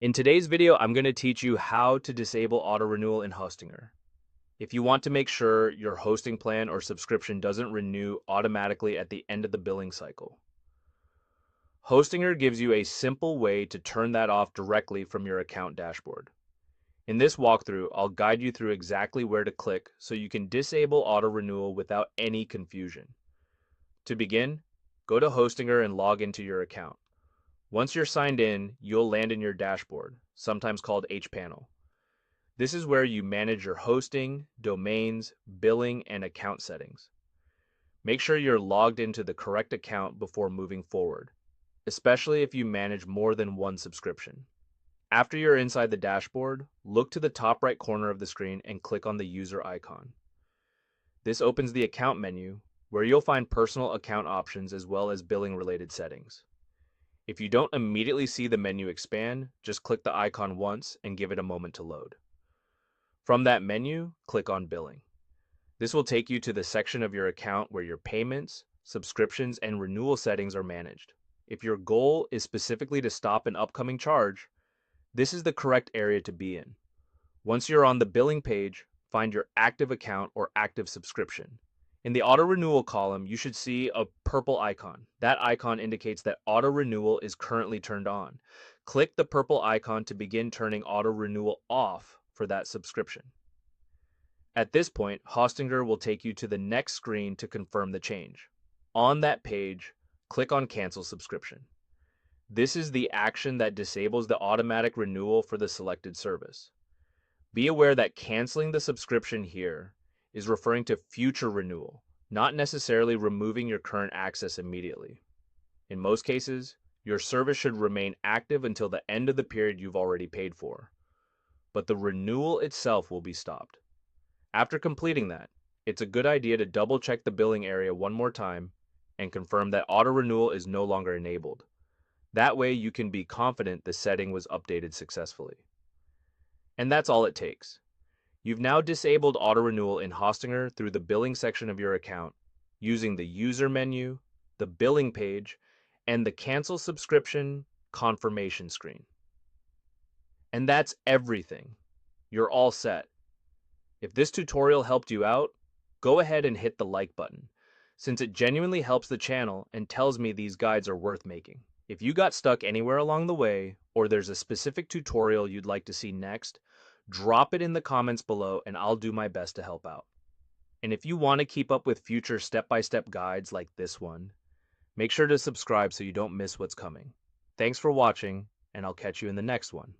In today's video, I'm going to teach you how to disable auto renewal in Hostinger. If you want to make sure your hosting plan or subscription doesn't renew automatically at the end of the billing cycle. Hostinger gives you a simple way to turn that off directly from your account dashboard. In this walkthrough, I'll guide you through exactly where to click so you can disable auto renewal without any confusion. To begin, go to Hostinger and log into your account. Once you're signed in, you'll land in your dashboard, sometimes called hPanel. This is where you manage your hosting, domains, billing, and account settings. Make sure you're logged into the correct account before moving forward, especially if you manage more than one subscription. After you're inside the dashboard, look to the top right corner of the screen and click on the user icon. This opens the account menu, where you'll find personal account options as well as billing related settings. If you don't immediately see the menu expand, just click the icon once and give it a moment to load. From that menu, click on Billing. This will take you to the section of your account where your payments, subscriptions, and renewal settings are managed. If your goal is specifically to stop an upcoming charge, this is the correct area to be in. Once you're on the billing page, find your active account or active subscription. In the auto renewal column, you should see a purple icon. That icon indicates that auto renewal is currently turned on. Click the purple icon to begin turning auto renewal off for that subscription. At this point, Hostinger will take you to the next screen to confirm the change. On that page, click on Cancel Subscription. This is the action that disables the automatic renewal for the selected service. Be aware that canceling the subscription here is referring to future renewal, not necessarily removing your current access immediately. In most cases, your service should remain active until the end of the period you've already paid for, but the renewal itself will be stopped. After completing that, it's a good idea to double check the billing area one more time and confirm that auto renewal is no longer enabled. That way you can be confident the setting was updated successfully. And that's all it takes. You've now disabled auto renewal in Hostinger through the billing section of your account using the user menu, the billing page, and the cancel subscription confirmation screen. And that's everything. You're all set. If this tutorial helped you out, go ahead and hit the like button, since it genuinely helps the channel and tells me these guides are worth making. If you got stuck anywhere along the way, or there's a specific tutorial you'd like to see next, drop it in the comments below and I'll do my best to help out. And if you want to keep up with future step-by-step guides like this one, make sure to subscribe so you don't miss what's coming. Thanks for watching, and I'll catch you in the next one.